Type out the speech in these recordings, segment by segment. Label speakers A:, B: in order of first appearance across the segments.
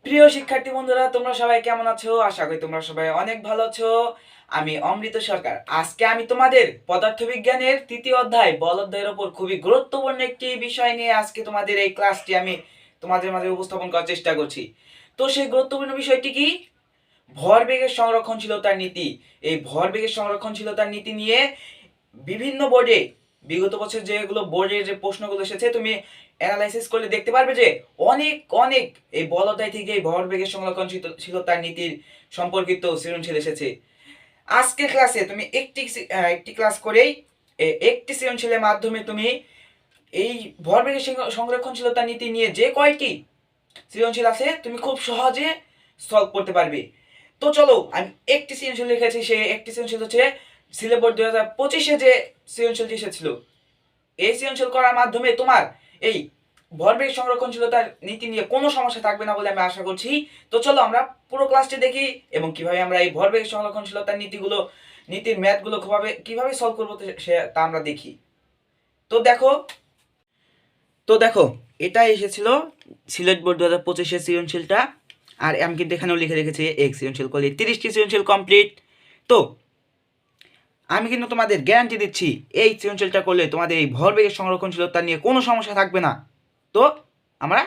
A: প্রিয় শিক্ষার্থী বন্ধুরা, তোমরা সবাই কেমন আছো? আশা করি তোমরা সবাই অনেক ভালো আছো। আমি অমৃত সরকার। আজকে আমি তোমাদের পদার্থবিজ্ঞানের তৃতীয় অধ্যায় বল অধ্যায়ের উপর খুবই গুরুত্বপূর্ণ একটি বিষয় নিয়ে আজকে তোমাদের এই ক্লাসটি আমি তোমাদের মাঝে উপস্থাপন করার চেষ্টা করছি। তো সেই গুরুত্বপূর্ণ বিষয়টি কি? ভরবেগের সংরক্ষণশীলতার নীতি। এই ভরবেগের সংরক্ষণশীলতার নীতি নিয়ে বিভিন্ন বোর্ডে বিগত বছর যেগুলো বোর্ডের যে প্রশ্নগুলো এসেছে তুমি অ্যানালাইসিস করলে দেখতে পারবে যে অনেক অনেক এই বল অধ্যায় থেকে এই ভরবেগের সংরক্ষণশীলতার নীতির সম্পর্কিত সৃজনশীল এসেছে। আজকে ক্লাসে তুমি একটি ক্লাস করেই একটি সৃজনশীলের মাধ্যমে তুমি এই ভরবেগের সংরক্ষণশীলতার নীতি নিয়ে যে কয়টি সৃজনশীল আছে তুমি খুব সহজে সলভ করতে পারবে। তো চলো, আমি একটি সৃজনশীল লিখেছি, সে একটি সৃজনশীল হচ্ছে সিলেবস 2025-এ যে সৃজনশীলটি এসেছিল। এই সৃজনশীল করার মাধ্যমে তোমার এই ভরবেগ সংরক্ষণশীলতার নীতি নিয়ে কোনো সমস্যা থাকবে না বলে আমি আশা করছি। তো চলো আমরা পুরো ক্লাসটি দেখি এবং কিভাবে আমরা এই ভরবেগ সংরক্ষণশীলতার নীতির ম্যাথগুলো কিভাবে সলভ করবো তা আমরা দেখি। তো দেখো এটা এসেছিল সিলেট বোর্ড 2025-এর সৃজনশীলটা। আর আমি কিন্তু এখানেও লিখে রেখেছি এক সৃজনশীল করলে 30টি সৃজনশীল কমপ্লিট। তো আমি কিন্তু তোমাদের গ্যারান্টি দিচ্ছি এই সৃজনশীলটা করলে তোমাদের এই ভরবেগের সংরক্ষণশীলতা নিয়ে কোনো সমস্যা থাকবে না। তো আমরা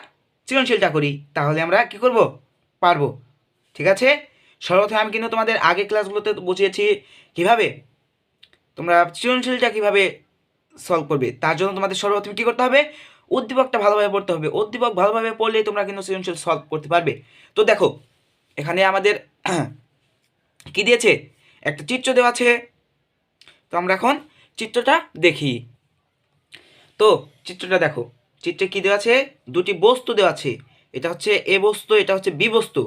A: সৃজনশীলটা করি, তাহলে আমরা কি করব, পারবো। ঠিক আছে, সর্বপ্রথমে আমি কিন্তু তোমাদের আগে ক্লাসগুলোতে বুঝিয়েছি কিভাবে তোমরা সৃজনশীলটা কিভাবে সলভ করবে। তার জন্য তোমাদের সর্বপ্রথম কী করতে হবে, উদ্দীপকটা ভালোভাবে পড়তে হবে। উদ্দীপক ভালোভাবে পড়লেই তোমরা কিন্তু সৃজনশীল সলভ করতে পারবে। তো দেখো এখানে আমাদের কি দিয়েছে, একটা চিত্র দেওয়া আছে। তো আমরা এখন চিত্রটা দেখি। তো চিত্রটা দেখো, চিত্রে কি দেওয়া আছে, দুটি বস্তু দেওয়া আছে। এটা হচ্ছে এ বস্তু, এটা হচ্ছে বি বস্তু।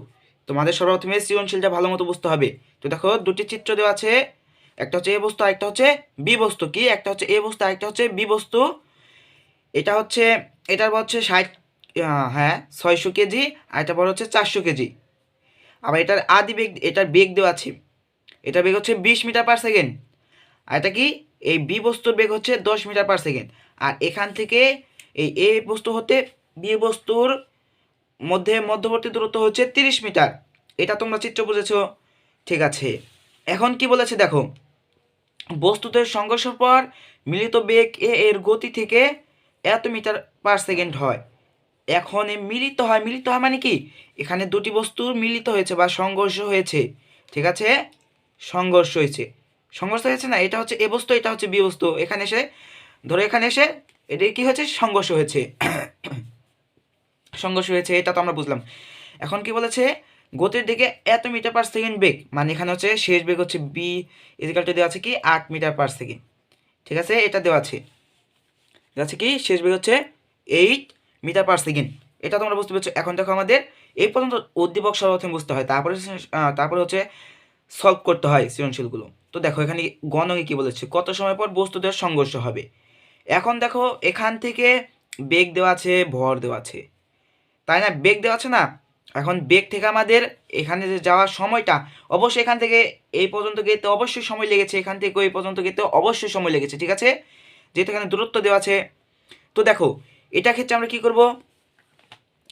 A: তোমাদের সর্বপ্রথমে সৃজনশীলটা ভালো মতো বুঝতে হবে। তো দেখো দুটি চিত্র দেওয়া আছে, একটা হচ্ছে এ বস্তু আর একটা হচ্ছে বি বস্তু। কি, একটা হচ্ছে এ বস্তু আর একটা হচ্ছে বি বস্তু। এটা হচ্ছে, এটার বড় হচ্ছে 60, হ্যাঁ 600 কেজি, আর এটা বড় হচ্ছে 400 কেজি। আবার এটার আদি বেগ, এটার বেগ দেওয়া আছে, এটার বেগ হচ্ছে 20 মিটার পার সেকেন্ড। আর এটা কি, এই বি বস্তুর বেগ হচ্ছে 10 মিটার পার সেকেন্ড। আর এখান থেকে এই এ বস্তু হতে বি বস্তুর মধ্যবর্তী দূরত্ব হচ্ছে 30 মিটার। এটা তোমরা চিত্র বুঝেছো? ঠিক আছে, এখন কি বলেছে দেখো, বস্তুদের সংঘর্ষের পর মিলিত বেগ এ এর গতি থেকে এত মিটার পার সেকেন্ড হয়। এখন মিলিত হয় মানে কি, এখানে দুটি বস্তুর মিলিত হয়েছে বা সংঘর্ষ হয়েছে। ঠিক আছে, সংঘর্ষ হয়েছে না, এটা হচ্ছে এ বস্তু, এটা হচ্ছে বি বস্তু। এখানে এসে ধরো, এখানে এসে এটা কি হয়েছে, সংঘর্ষ হয়েছে। এটা তো আমরা বুঝলাম। এখন কি বলেছে, গতির দিকে এত মিটার পার সেকেন্ড বেগ, মানে এখানে হচ্ছে শেষ বেগ হচ্ছে বি ইজিক্যাল টু দেওয়া আছে কি 8 মিটার পার সেকেন্ড। ঠিক আছে, এটা দেওয়া আছে কি শেষ বেগ হচ্ছে 8 মিটার পার সেকেন্ড। এটা তোমরা বুঝতে পেরেছো। এখন দেখো আমাদের এই পর্যন্ত উদ্দীপক সর্বপ্রথম বুঝতে হয়, তারপরে হচ্ছে সলভ করতে হয় সৃজনশীলগুলো। তো দেখো এখানে গণকে কি বলেছে, কত সময় পর বস্তুদের সংঘর্ষ হবে। এখন দেখো এখান থেকে বেগ দেওয়া আছে, ভর দেওয়া আছে, তাই না, বেগ দেওয়া আছে না। এখন বেগ থেকে আমাদের এখানে যে যাওয়ার সময়টা, অবশ্যই এখান থেকে এই পর্যন্ত যেতে অবশ্যই সময় লেগেছে, এখান থেকে এই পর্যন্ত যেতে অবশ্যই সময় লেগেছে। ঠিক আছে, যেহেতু এখানে দূরত্ব দেওয়া আছে। তো দেখো এটা ক্ষেত্রে আমরা কি করব,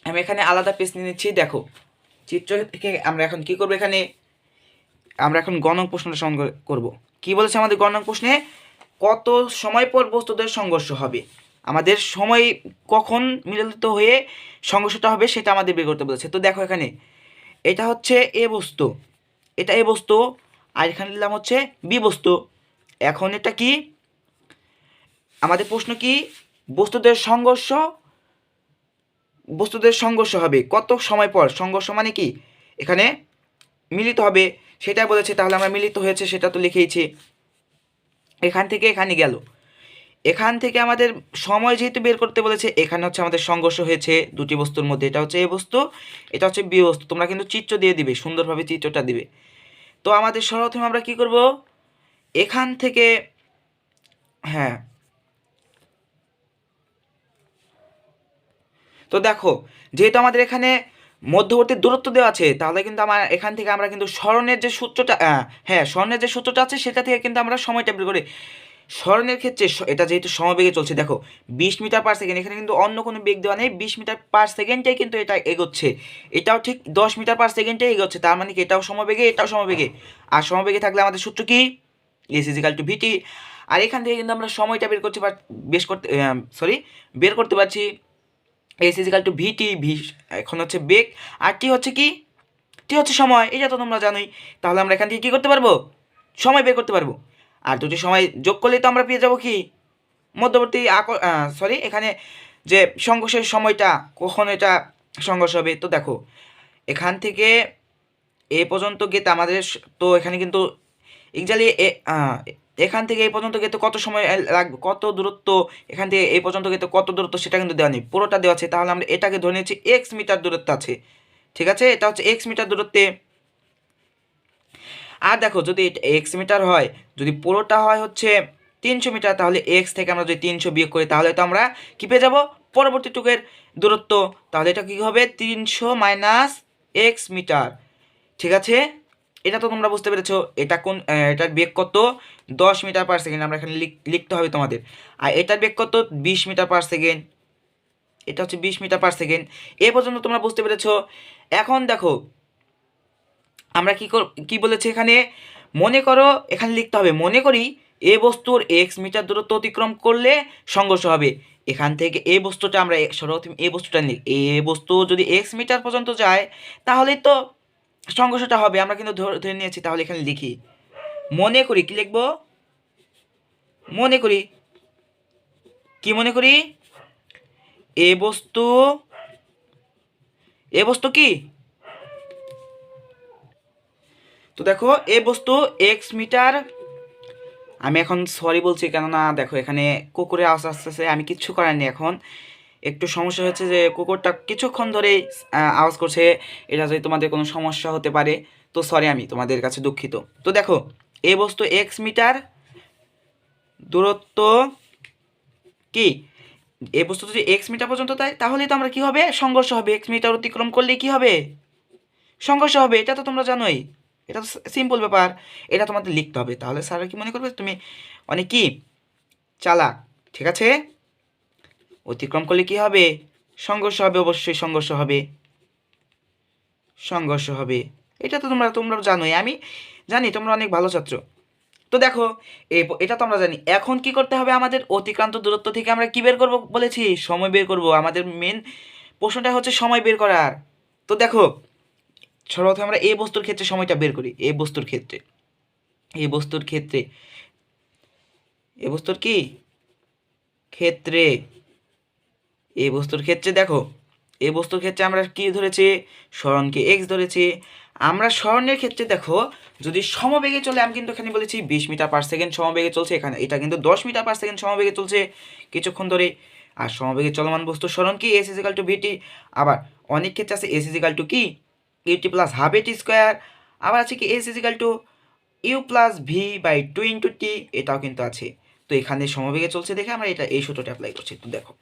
A: আমি এখানে আলাদা পেজ নিয়ে নিচ্ছি। দেখো চিত্র থেকে আমরা এখন কি করব, এখানে আমরা এখন গণক প্রশ্নটা সমাধান করব। কি বলেছে আমাদের গণক প্রশ্নে, কত সময় পর বস্তুদের সংঘর্ষ হবে। আমাদের সময় কখন মিলিত হয়ে সংঘর্ষটা হবে সেটা আমাদের বের করতে বলেছে। তো দেখো এখানে এটা হচ্ছে এ বস্তু, এটা এ বস্তু, আর এখানে দিলাম হচ্ছে বি বস্তু। এখন এটা কি, আমাদের প্রশ্ন কি, বস্তুদের সংঘর্ষ হবে কত সময় পর। সংঘর্ষ মানে কি, এখানে মিলিত হবে সেটা বলেছে। তাহলে আমরা মিলিত হয়েছে সেটা তো লিখেইছি। এখান থেকে এখানে গেল, এখান থেকে আমাদের সময় যেহেতু বের করতে বলেছে, এখানে হচ্ছে আমাদের সংঘর্ষ হয়েছে দুটি বস্তুর মধ্যে। এটা হচ্ছে এ বস্তু, এটা হচ্ছে বি বস্তু। তোমরা কিন্তু চিত্র দিয়ে দিবে, সুন্দরভাবে চিত্রটা দিবে। তো আমাদের সর্বপ্রথম আমরা কি করব, এখান থেকে, হ্যাঁ তো দেখো যেহেতু আমাদের এখানে মধ্যবর্তী দূরত্ব দেওয়া আছে, তাহলে কিন্তু আমার এখান থেকে আমরা কিন্তু স্মরণের যে সূত্রটা, স্মরণের যে সূত্রটা আছে সেটা থেকে কিন্তু আমরা সময়টা বের করি। সরণের ক্ষেত্রে এটা যেহেতু সমবেগে চলছে, দেখো 20 মিটার/সেকেন্ড, এখানে কিন্তু অন্য কোনো বেগ দেওয়া নেই, 20 মিটার/সেকেন্ডে কিন্তু এটা এগোচ্ছে। এটাও ঠিক 10 মিটার/সেকেন্ডে এগোচ্ছে, তার মানে কি এটাও সমবেগে এটাও সমবেগে। আর সমবেগে থাকলে আমাদের সূত্র কি, s=vt। আর এখান থেকে কিন্তু আমরা সময়টা বের করতে পারছি s=vt। ভি এখন হচ্ছে বেগ, আর টি হচ্ছে কি, টি হচ্ছে সময়, এটা তো তোমরা জানোই। তাহলে আমরা এখান থেকে কী করতে পারবো, সময় বের করতে পারবো। আর দুটি সময় যোগ করলে তো আমরা পেয়ে যাবো কি, মধ্যবর্তী এখানে যে সংঘর্ষের সময়টা, কখন এটা সংঘর্ষ হবে। তো দেখো এখান থেকে এ পর্যন্ত গেতে আমাদের, তো এখানে কিন্তু এক্স্যাক্টলি এখান থেকে এই পর্যন্ত গেতে কত সময় লাগবে, কত দূরত্ব, এখান থেকে এই পর্যন্ত গেতে কত দূরত্ব সেটা কিন্তু দেওয়া নেই, পুরোটা দেওয়া আছে। তাহলে আমরা এটাকে ধরে নিচ্ছি এক্স মিটার দূরত্ব আছে, ঠিক আছে, এটা হচ্ছে এক্স মিটার দূরত্বে। আর দেখো যদি এক্স মিটার হয়, যদি পুরোটা হয় হচ্ছে 300 মিটার, তাহলে এক্স থেকে আমরা যদি 300 বিয়োগ করি, তাহলে তো আমরা কী পেয়ে যাবো, পরবর্তী টুকের দূরত্ব। তাহলে এটা কী হবে, 300 মাইনাস এক্স মিটার, ঠিক আছে। এটা তো তোমরা বুঝতে পেরেছো, এটা কোন, এটার বেগ কত, 10 মিটার/সেকেন্ড, আমরা এখানে লিখতে হবে তোমাদের। আর এটার বেগ কত, 20 মিটার/সেকেন্ড, এটা হচ্ছে 20 মিটার/সেকেন্ড। এ পর্যন্ত তোমরা বুঝতে পেরেছো। এখন দেখো আমরা কি বলেছি এখানে, মনে করো এখানে লিখতে হবে, মনে করি এ বস্তুর এক্স মিটার দূরত্ব অতিক্রম করলে সংঘর্ষ হবে। এখান থেকে এই বস্তুটা আমরা সর্বপ্রথম এই বস্তুটা নিই, এ বস্তু যদি এক্স মিটার পর্যন্ত যায় তাহলে তো সংঘর্ষটা হবে, আমরা কিন্তু ধরে নিয়েছি। তাহলে এখানে লিখি, মনে করি, কি লিখবো, মনে করি, কি মনে করি, এ বস্তু কি, তো দেখো এ বস্তু এক্স মিটার, আমি এখন সরি বলছি কেননা দেখো এখানে কুকুরে আওয়াজ আসতেছে, আমি কিচ্ছু করার নেই, এখন একটু সমস্যা হচ্ছে যে কুকুরটা কিছুক্ষণ ধরেই আওয়াজ করছে, এটা যদি তোমাদের কোনো সমস্যা হতে পারে, তো সরি, আমি তোমাদের কাছে দুঃখিত। তো দেখো এই বস্তু এক্স মিটার দূরত্ব কি, এই বস্তু যদি এক্স মিটার পর্যন্ত তাই, তাহলে তো আমরা কি হবে, সংঘর্ষ হবে, এক্স মিটার অতিক্রম করলে কি হবে, সংঘর্ষ হবে, এটা তো তোমরা জানোই, এটা তো সিম্পল ব্যাপার, এটা তোমাদের লিখতে হবে। তাহলে স্যার কি মনে করবে, তুমি অনেক কি চালাক, ঠিক আছে। অতিক্রম করলে কি হবে, সংঘর্ষ হবে, অবশ্যই সংঘর্ষ হবে, সংঘর্ষ হবে, এটা তো তোমরা জানোই, আমি জানি তোমরা অনেক ভালো ছাত্র। তো দেখো এটা তো আমরা জানি। এখন কি করতে হবে, আমাদের অতিক্রান্ত দূরত্ব থেকে আমরা কি বের করব বলেছি, সময় বের করব। আমাদের মেন প্রশ্নটা হচ্ছে সময় বের করার। তো দেখো সর্বপ্রথম আমরা এই বস্তুর ক্ষেত্রে সময়টা বের করি, এই বস্তুর ক্ষেত্রে, এই বস্তুর ক্ষেত্রে, এই বস্তুর কি ক্ষেত্রে, এই বস্তুর ক্ষেত্রে দেখো, এই বস্তুর ক্ষেত্রে আমরা কি ধরেছি, সরণকে এক্স ধরেছি। আমরা সরণের ক্ষেত্রে দেখো যদি সমবেগে চলে, আমি কিন্তু এখানে বলেছি 20 মিটার/সেকেন্ড সমবেগে চলছে, এখানে এটা কিন্তু 10 মিটার/সেকেন্ড সমবেগে চলছে কিছুক্ষণ ধরে। আর সমবেগে চলমান বস্তুর সরণ কি, s=vt। আবার অনেক ক্ষেত্রে আছে s= কি, ut + ½ at²। আবার আছে কি s=u+v/2 × t, এটাও কিন্তু আছে। তো এখানে সমবেগে চলছে দেখে আমরা এটা এই সূত্রটা অ্যাপ্লাই করছি। তো দেখো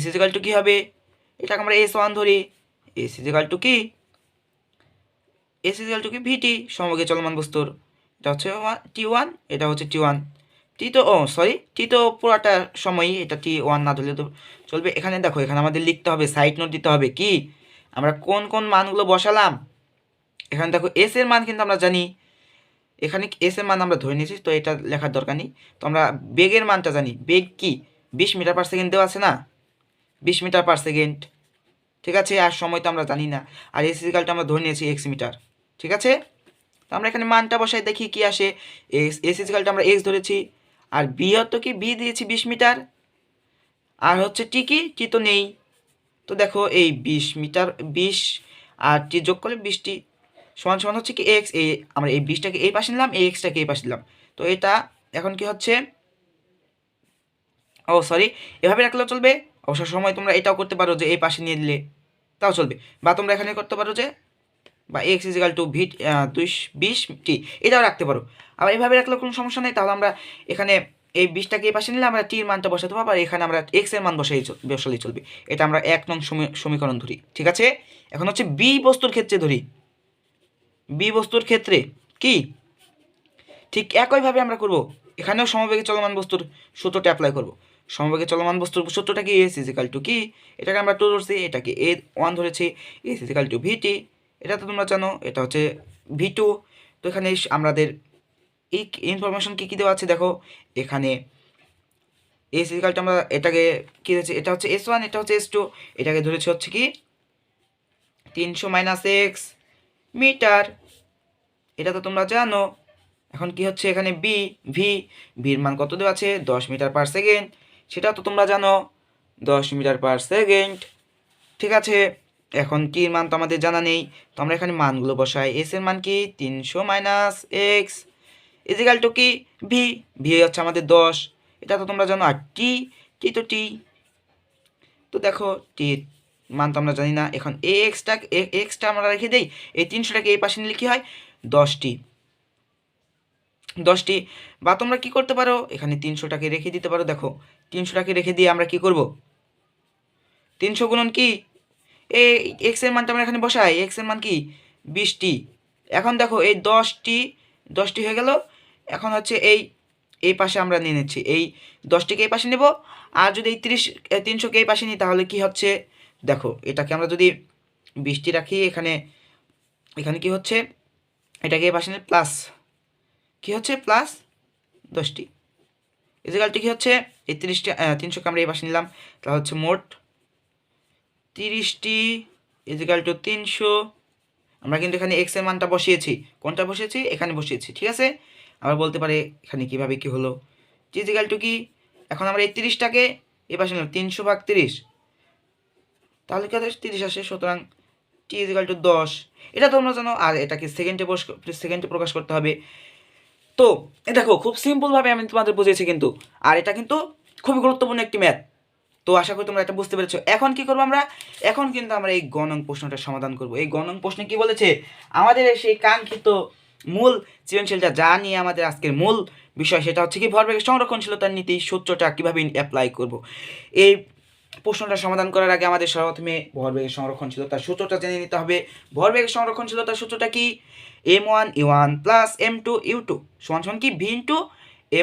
A: s= কি হবে, এটাকে আমরা s1 ধরি, s= কি, s= vt, সমবেগে চলমান বস্তুর, এটা হচ্ছে t1, এটা হচ্ছে t1, টি তো টি তো পুরোটা সময়ই, এটা t1 না ধরলে তো চলবে। এখানে দেখো এখানে আমাদের লিখতে হবে, সাইড নোট দিতে হবে কি, আমরা কোন কোন মানগুলো বসালাম। এখানে দেখো এস এর মান কিন্তু আমরা জানি, এখানে এস এর মান আমরা ধরে নিয়েছি, তো এটা লেখার দরকার নেই। তো আমরা বেগের মানটা জানি, বেগ কি 20 মিটার/সেকেন্ড দেওয়া আছে না, 20 মিটার/সেকেন্ড, ঠিক আছে। আর সময় তো আমরা জানি না, আর s=টা আমরা ধরে নিয়েছি এক্স মিটার, ঠিক আছে। তো আমরা এখানে মানটা বসাই দেখি কি আসে, s=টা আমরা এক্স ধরেছি, আর বি হতো কি, বি দিয়েছি 20 মিটার, আর হচ্ছে টি কি, টি তো নেই। তো দেখো এই 20 মিটার, 20 আর টি যোগ করলে 20টি সমান সমান হচ্ছে কি এক্স, এই আমরা এই 20টাকে এই পাশে নিলাম, এই এক্সটাকে এই পাশে নিলাম। তো এটা এখন কি হচ্ছে, এভাবে রাখলেও চলবে। অবসর সময় তোমরা এটাও করতে পারো যে এই পাশে নিয়ে দিলে তাও চলবে, বা তোমরা এখানে করতে পারো যে বা x=20t, এটাও রাখতে পারো। আবার এইভাবে রাখলেও কোনো সমস্যা নেই। তাহলে আমরা এখানে এই 20টাকে এই পাশে নিলে আমরা টির মানটা বসাতে পারবো, আর এখানে আমরা এক্স এর মান বসালেই চলবে। এটা আমরা 1 নং সমীকরণ ধরি, ঠিক আছে। এখন হচ্ছে বি বস্তুর ক্ষেত্রে ধরি, বি বস্তুর ক্ষেত্রে কি ঠিক একইভাবে আমরা করব, এখানেও সমবেগে চলমান বস্তুর সূত্রটা অ্যাপ্লাই করব। সমবেগে চলমান বস্তুর সূত্রটা কি, এস ইজিক্যাল টু কি, এটাকে আমরা টু ধরছি, এটাকে এ ওয়ান ধরেছি, এস ইজিক্যাল টু ভিটি, এটা তো তোমরা জানো, এটা হচ্ছে ভি টু। তো এখানে আমাদের এই ইনফরমেশন কী কী দেওয়া আছে দেখো, এখানে এস ইজিক্যাল টু আমরা এটাকে কী হচ্ছে, এটা হচ্ছে এস ওয়ান, এটা হচ্ছে এস টু, এটাকে ধরেছি হচ্ছে কি 300 মাইনাস এক্স মিটার, এটা তো তোমরা জানো। এখন কি হচ্ছে এখানে ভির মান কত দেওয়া আছে 10 মিটার পার সেকেন্ড, সেটা তো তোমরা জানো 10 মিটার পার সেকেন্ড, ঠিক আছে। এখন কির মান তো আমাদের জানা নেই, তো আমরা এখানে মানগুলো বসাই। এস এর মান কি 300 মাইনাস এক্স ইজিক্যাল টু কি ভি হচ্ছে আমাদের 10, এটা তো তোমরা জানো। আর টি তো তো দেখো টি মান তো আমরা জানি না। এখন এক্সটা আমরা রেখে দেই, এই 300টাকে এই পাশে নিলে কি হয় 10টি, বা তোমরা কি করতে পারো এখানে 300টাকে রেখে দিতে পারো। দেখো 300টাকে রেখে দিয়ে আমরা কি করব, 300 গুণন কি এই এক্স এর মানটা আমরা এখানে বসাই, এক্স এর মান কি 20টি। এখন দেখো এই 10টি হয়ে গেল। এখন হচ্ছে এই পাশে আমরা নিয়ে নিচ্ছি, এই 10টিকে এই পাশে নেব, আর যদি এই 300কে এই পাশে নিই তাহলে কি হচ্ছে দেখো, এটাকে আমরা যদি 20টি রাখি, এখানে কি হচ্ছে, এটাকে এই পাশে নিলে প্লাস কি হচ্ছে প্লাস 10টি ইজিক্যাল টু কি হচ্ছে এই 300কে আমরা এই পাশে নিলাম, তাহলে হচ্ছে মোট 30টি ইজিক্যাল টু 300। আমরা কিন্তু এখানে এক্স এর মানটা বসিয়েছি, কোনটা বসিয়েছি এখানে বসিয়েছি, ঠিক আছে। আবার বলতে পারে এখানে কিভাবে কি হলো, ইজিক্যাল টু কি, এখন আমরা এই 30টাকে এই পাশে নিলাম 300 ভাগ 30, তাহলে কি 30 আসে, সুতরাং টি ইজিক্যাল টু 10, এটা তোমরা জানো। আর এটাকে সেকেন্ডে প্রকাশ করতে হবে। তো দেখো খুব সিম্পলভাবে আমি তোমাদের বুঝিয়েছি কিন্তু, আর এটা কিন্তু খুবই গুরুত্বপূর্ণ একটি ম্যাথ। তো আশা করি তোমরা এটা বুঝতে পেরেছো। এখন কি করবো আমরা, এখন কিন্তু আমরা এই গণং প্রশ্নটা সমাধান করব। এই গণং প্রশ্নে কি বলেছে, আমাদের সেই কাঙ্ক্ষিত মূল সৃজনশীলটা, যা নিয়ে আমাদের আজকের মূল বিষয়, সেটা হচ্ছে কি ভরবেগের সংরক্ষণশীলতার নীতি সূত্রটা কীভাবে অ্যাপ্লাই করব। এই প্রশ্নটা সমাধান করার আগে আমাদের সর্বপ্রথমে ভরবেগের সংরক্ষণশীলতার সূত্রটা জেনে নিতে হবে। ভরবেগের সংরক্ষণশীলতার সূত্রটা কি, m1 u1 plus m2 u2 সমান সমান কি v into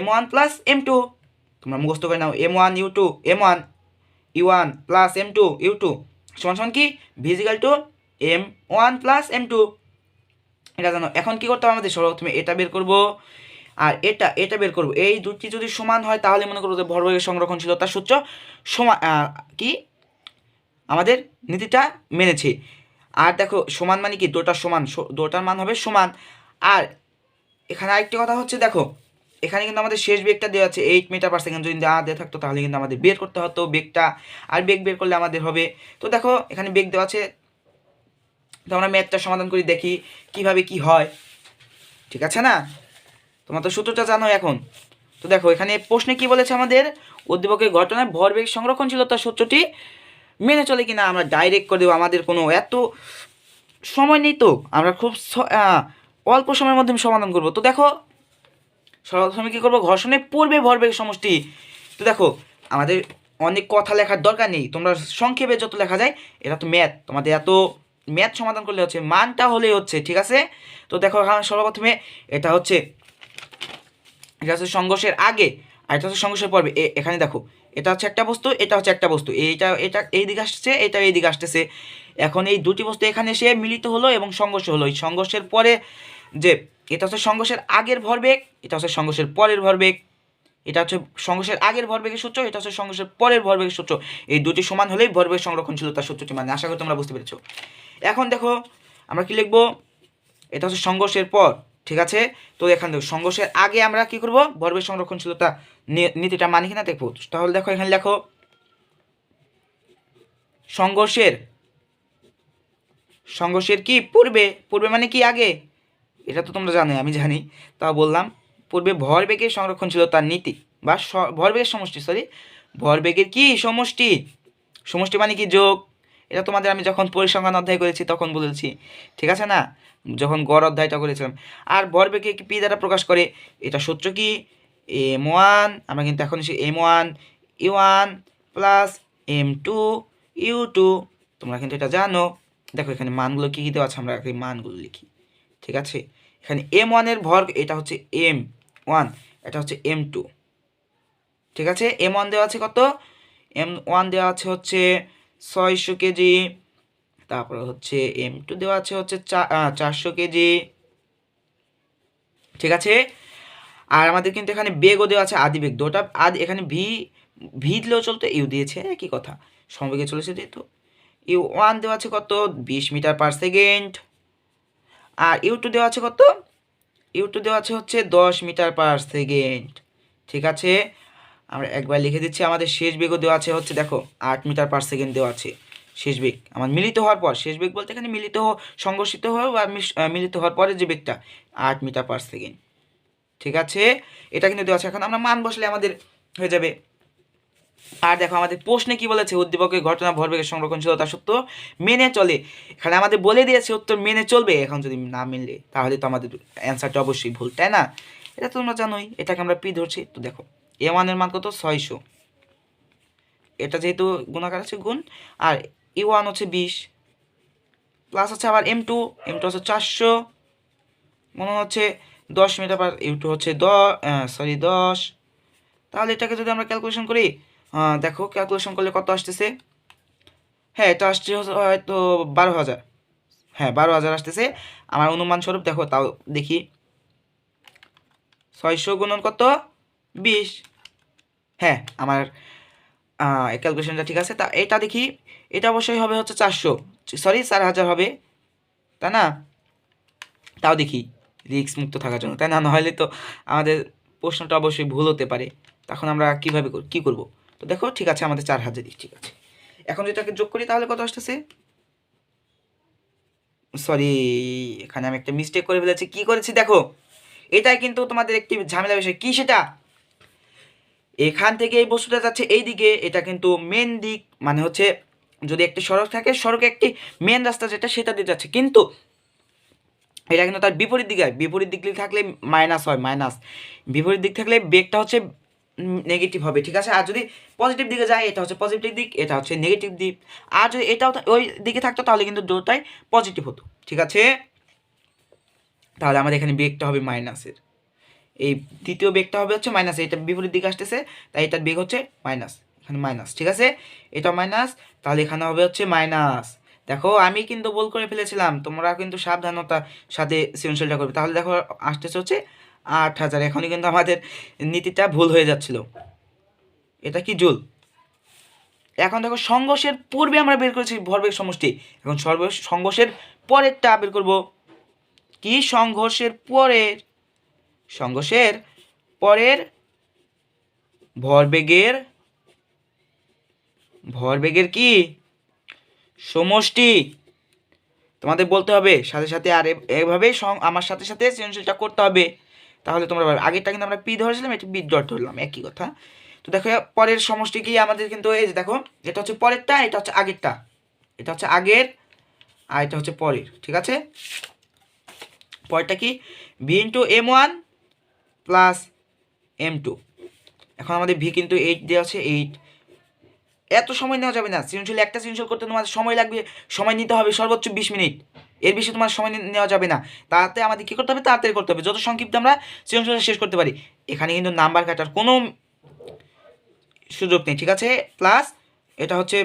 A: m1 plus m2, তোমরা মুখস্থ করে নাও, m1 u2 m1 u1 plus m2 u2 সমান সমান কি v is equal two m1 plus m2, এটা জানো। এখন কি করতে হবে আমাদের, সর্বপ্রথমে এটা বের করব আর এটা বের করব। এই দুটি যদি সমান হয় তাহলে মনে করবো যে ভরবেগের সংরক্ষণশীলতার সূত্র সমান কি আমাদের নীতিটা মেনেছে। আর দেখো সমান মানে কি দুটার সমান, দুটার মান হবে সমান। আর এখানে আরেকটি কথা হচ্ছে, দেখো এখানে কিন্তু আমাদের শেষ বেগটা দেওয়া আছে 8 মিটার পার সেকেন্ড, যদি দেওয়া থাকতো তাহলে কিন্তু আমাদের বের করতে হতো বেগটা, আর বেগ বের করলে আমাদের হবে। তো দেখো এখানে বেগ দেওয়া আছে, তো আমরা ম্যাথটা সমাধান করি, দেখি কিভাবে কি হয়, ঠিক আছে না। তোমরা তো সূত্রটা জানো এখন। তো দেখো এখানে প্রশ্নে কি বলেছে আমাদের, উদ্দীপকের ঘটনায় ভরবেগ সংরক্ষণশীলতার সূত্রটি মেনে চলে কিনা আমরা ডাইরেক্ট করে দেবো। আমাদের কোনো এত সময় নেই, তো আমরা খুব অল্প সময়ের মধ্যে সমাধান করব। তো দেখো সর্বপ্রথমে কী করবো, ঘর্ষণের পূর্বে ভরবেগ সমষ্টি। তো দেখো আমাদের অনেক কথা লেখার দরকার নেই, তোমরা সংক্ষেপে যত লেখা যায়, এটা তো ম্যাথ, তোমাদের এত ম্যাথ সমাধান করলে হচ্ছে, মানটা হলেই হচ্ছে, ঠিক আছে। তো দেখো সর্বপ্রথমে এটা হচ্ছে সংঘর্ষের আগে, আর এটা হচ্ছে সংঘর্ষের পর্বে। এখানে দেখো এটা হচ্ছে একটা বস্তু, এটা হচ্ছে একটা বস্তু, এটা এই দিকে আসছে, এটা এই দিকে আসতেছে। এখন এই দুটি বস্তু এখানে এসে মিলিত হলো এবং সংঘর্ষ হলো। এই সংঘর্ষের পরে যে এটা হচ্ছে সংঘর্ষের আগের ভরবেগ, এটা হচ্ছে সংঘর্ষের পরের ভরবেগ, এটা হচ্ছে সংঘর্ষের আগের ভরবেগের সূত্র, এটা হচ্ছে সংঘর্ষের পরের ভরবেগের সূত্র। এই দুটি সমান হলেই ভরবেগ সংরক্ষণশীলতার সূত্রটি মানে। আশা করি তোমরা বুঝতে পেরেছো। এখন দেখো আমরা কি লিখবো, এটা হচ্ছে সংঘর্ষের পর, ঠিক আছে। তো এখানে দেখো সংঘর্ষের আগে আমরা কি করব, ভরবেগ সংরক্ষণশীলতা নীতিটা মানি কিনা দেখবো। তাহলে দেখো এখানে লেখো সংঘর্ষের কি পূর্বে মানে কি আগে, এটা তো তোমরা জানো, আমি জানি, তাও বললাম। পূর্বে ভরবেগের সংরক্ষণশীলতার নীতি বা ভরবেগের সমষ্টি, ভরবেগের কি সমষ্টি মানে কি যোগ, এটা তোমাদের আমি যখন পরিসংখ্যান অধ্যায় করেছি তখন বলেছি, ঠিক আছে না, যখন গড় অধ্যায়টা করেছিলাম। আর ভরবেগকে কি পি দ্বারা প্রকাশ করে, এটা সূত্র কি m1, আমরা কিন্তু এখন m1 u1 plus m2 u2, তোমরা কিন্তু এটা জানো। দেখো এখানে মানগুলো কী কী দেওয়া আছে, আমরা মানগুলো লিখি, ঠিক আছে। এখানে m1 এর ভর, এটা হচ্ছে m1, এটা হচ্ছে M2। ঠিক আছে, M1 দেওয়া আছে কত? M1 দেওয়া আছে হচ্ছে 600 কেজি। তারপরে হচ্ছে M2 দেওয়া আছে হচ্ছে 400 কেজি। ঠিক আছে, আর আমাদের কিন্তু এখানে বেগও দেওয়া আছে আদি বেগ, দুটো আদি, এখানে ভি দিলেও চলতো, ইউ দিয়েছে একই কথা, সমবেগে চলেছে যেহেতু। U1 দেওয়া আছে কত? 20 মিটার পার সেকেন্ড। আর U2 দেওয়া আছে কত? U2 দেওয়া আছে হচ্ছে 10 মিটার পার সেকেন্ড। ঠিক আছে, আমরা একবার লিখে দিচ্ছি। আমাদের শেষ বেগও দেওয়া আছে হচ্ছে দেখো 8 মিটার পার সেকেন্ড দেওয়া আছে শেষ বেগ আমার মিলিত হওয়ার পর। শেষ বেগ বলতে এখানে সংঘর্ষিত হওয়া বা মিলিত হওয়ার পরে যে বেগটা 8 মিটার পার সেকেন্ড। ঠিক আছে, এটা কিন্তু দেওয়া আছে। এখন আমরা মান বসলে আমাদের হয়ে যাবে। আর দেখো আমাদের প্রশ্নে কি বলেছে? উদ্দীপকের ঘটনা ভরবেগের সংরক্ষণশীলতা সূত্র মেনে চলে। এখানে আমাদের বলে দিয়েছে উত্তর মেনে চলবে। এখন যদি না মিললে তাহলে তো আমাদের অ্যান্সারটা অবশ্যই ভুল, তাই না? এটা তোমরা জানোই, এটাকে আমরা পি ধরছি। তো দেখো M1 এর মান কত? 600। এটা যেহেতু গুণাকার আছে গুণ, আর U1 হচ্ছে 20 প্লাস হচ্ছে আবার M2 হচ্ছে 400, মনে হচ্ছে 10 মিটার পার, U2 হচ্ছে 10। তাহলে এটাকে যদি আমরা ক্যালকুলেশন করি, দেখো ক্যালকুলেশন করলে কত আসতেছে? হ্যাঁ, এটা আসছে হয়তো 12,000। হ্যাঁ, 12,000 আসতেছে আমার অনুমান স্বরূপ। দেখো তাও দেখি, 600 গুণন কত? 20। হ্যাঁ, আমার ক্যালকুলেশনটা ঠিক আছে। তা এটা দেখি, এটা অবশ্যই হবে হচ্ছে 4,000 হবে, তাই না? তাও দেখি, রিস্ক মুক্ত থাকার জন্য, তাই না? নাহলে তো আমাদের প্রশ্নটা অবশ্যই ভুল হতে পারে। তখন আমরা কীভাবে কী করবো? তো দেখো ঠিক আছে, আমাদের 4,000, ঠিক আছে। এখন যেটাকে যোগ করি তাহলে কত আসতেছে? সরি, এখানে আমি একটা মিস্টেক করে ফেলেছি। কি করেছি দেখো, এটাই কিন্তু তোমাদের একটি ঝামেলা বিষয়। কি সেটা? এখান থেকে এই বস্তুটা যাচ্ছে এই দিকে, এটা কিন্তু মেন দিক, মানে হচ্ছে যদি একটি সড়ক থাকে, সড়কে একটি মেন রাস্তা যেটা সেটা দিয়ে যাচ্ছে, কিন্তু এটা কিন্তু তার বিপরীত দিকে। বিপরীত দিক থাকলে মাইনাস হয়, মাইনাস। বিপরীত দিক থাকলে বেগটা হচ্ছে নেগেটিভ হবে, ঠিক আছে। আর যদি পজিটিভ দিকে যায়, এটা হচ্ছে পজিটিভ দিক, এটা হচ্ছে নেগেটিভ দিক। আর যদি এটাও ওই দিকে থাকতো তাহলে কিন্তু দুটোটাই পজিটিভ হতো, ঠিক আছে। তাহলে আমাদের এখানে বেগটা হবে মাইনাসের, এই দ্বিতীয় বেগটা হবে হচ্ছে মাইনাস, এটা বিপরীত দিকে আসতেছে তাই এটার বেগ হচ্ছে মাইনাস, এখানে মাইনাস, ঠিক আছে। এটা মাইনাস, তাহলে এখানে হবে হচ্ছে মাইনাস। দেখো আমি কিন্তু ভুল করে ফেলেছিলাম, তোমরা কিন্তু সাবধানতার সাথে সৃজনশীলটা করবে। তাহলে দেখো আসতেছে হচ্ছে 8,000। এখনই কিন্তু আমাদের নীতিটা ভুল হয়ে যাচ্ছিল। এটা কি জুল? এখন দেখো সংঘর্ষের পূর্বে আমরা বের করেছি ভরবেগ সমষ্টি, এখন সংঘর্ষের পরেরটা বের করব। কি? সংঘর্ষের পরের ভরবেগের কি সমষ্টি তোমাদের বলতে হবে সাথে সাথে। আর এভাবেই আমার সাথে সাথে সৃজনশীলটা করতে হবে, তাহলে তোমরা আগেরটা কিন্তু আমরা পি ধরেছিলাম, এটা বি ডট ধরলাম, একই কথা। তো দেখো পরের সমষ্টি কি আমাদের কিন্তু এই যে দেখো, এটা হচ্ছে পরেরটা, এটা হচ্ছে আগেরটা, এটা হচ্ছে আগের আর এটা হচ্ছে পরের, ঠিক আছে। পরেরটা কি? V into M1 plus M2। এখন আমাদের ভি কিন্তু 8 দেওয়া আছে, 8। এত সময় নেওয়া যাবে না সৃজনশীল, একটা সৃজনশীল করতে তোমার সময় লাগবে, সময় নিতে হবে সর্বোচ্চ 20 মিনিট, এর বেশি তোমার সময় নেওয়া যাবে না। তাতে আমাদের কী করতে হবে? তাড়াতাড়ি করতে হবে, যত সংক্ষিপ্ত আমরা সৃজনশীল শেষ করতে পারি। এখানে কিন্তু নাম্বার কাটার কোনো সুযোগ নেই, ঠিক আছে। প্লাস এটা হচ্ছে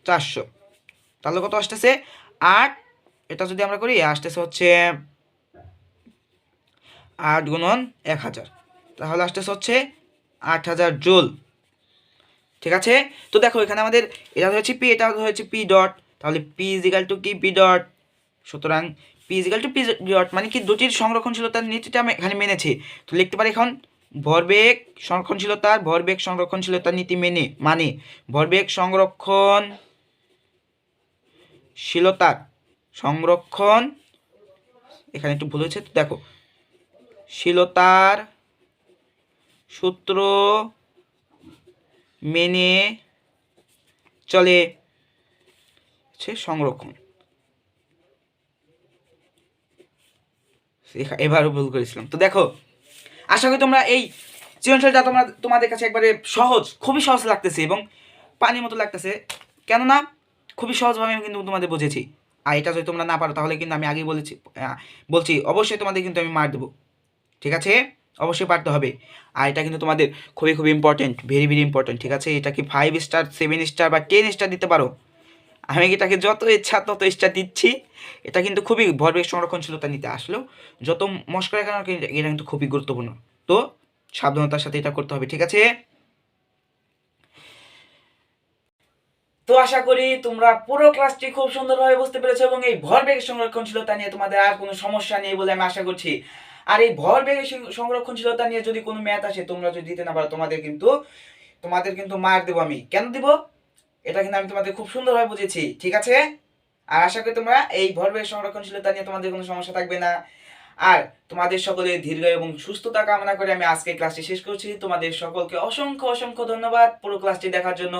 A: 400, তাহলে কত আসতেছে? 8। এটা যদি আমরা করি আসতেছে হচ্ছে 8 গুণন 1000, তাহলে আসতেছে হচ্ছে 8,000 জুল, ঠিক আছে। তো দেখো এখানে আমাদের এটা হচ্ছে পি, এটা হচ্ছে পি ডট, তাহলে পি ইজিক্যাল টু কি? P dot. সুতরাং P equal to P dot মানে কি? দুটির সংরক্ষণশীলতার নীতিটা আমি এখানে মেনেছি। তো লিখতে পারি এখন ভরবেগ সংরক্ষণশীলতার নীতি মেনে, মানে ভরবেগ এখানে একটু ভুল হয়েছে, তো দেখো শীলতার সূত্র মেনে চলে সংরক্ষণ। এবারও ভুল করেছিলাম। তো দেখো আশা করি তোমরা এই সৃজনশীলটা তোমাদের কাছে একবারে সহজ, খুবই সহজ লাগতেছে এবং পানির মতো লাগতেছে, কেননা খুবই সহজভাবে আমি কিন্তু তোমাদের বুঝেছি। আর এটা যদি তোমরা না পারো তাহলে কিন্তু আমি আগেই বলছি অবশ্যই তোমাদের কিন্তু আমি মার দেবো, ঠিক আছে। অবশ্যই পারতে হবে। আর এটা কিন্তু তোমাদের খুবই খুবই ইম্পর্টেন্ট, ভেরি ভেরি ইম্পর্টেন্ট, ঠিক আছে? এটা কি 5 স্টার, 7 স্টার বা 10 স্টার দিতে পারো। আমি এটাকে যত ইচ্ছা তত স্টার দিচ্ছি। এটা কিন্তু খুবই ভরবেগ সংরক্ষণশীলতা নিতে আসলেও যত মস্করা কেন এটা কিন্তু খুবই গুরুত্বপূর্ণ। তো সাবধানতার সাথে এটা করতে হবে, ঠিক আছে? তো আশা করি তোমরা পুরো ক্লাসটি খুব সুন্দরভাবে বুঝতে পেরেছো এবং এই ভরবেগ সংরক্ষণশীলতা নিয়ে তোমাদের আর কোনো সমস্যা নেই বলে আমি আশা করছি। আর এই ভরবেগ সংরক্ষণশীলতা নিয়ে যদি কোনো ম্যাথ আসে তোমরা যদি দিতে না পারো তোমাদের কিন্তু মার্ক দেবো আমি। কেন দিব? এটা কিন্তু আমি তোমাদের খুব সুন্দরভাবে বুঝেছি, ঠিক আছে? আর আশা করি তোমরা এই ভরবেগ সংরক্ষণশীলতা নিয়ে তোমাদের কোনো সমস্যা থাকবে না। আর তোমাদের সকলের দীর্ঘ এবং সুস্থতা কামনা করে আমি আজকে ক্লাসটি শেষ করছি। তোমাদের সকলকে অসংখ্য অসংখ্য ধন্যবাদ পুরো ক্লাসটি দেখার জন্য।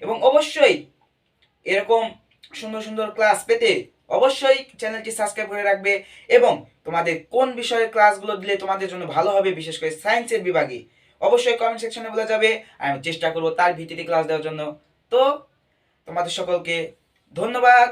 A: এবং অবশ্যই এরকম সুন্দর সুন্দর ক্লাস পেতে অবশ্যই চ্যানেলটি সাবস্ক্রাইব করে রাখবে। এবং তোমাদের কোন বিষয়ের ক্লাসগুলো দিলে তোমাদের জন্য ভালো হবে, বিশেষ করে সায়েন্সের বিভাগে, অবশ্যই কমেন্ট সেকশনে বলে যাবে। আমি চেষ্টা করবো তার ভিত্তিতে ক্লাস দেওয়ার জন্য। তো তোমাদের সকলকে ধন্যবাদ।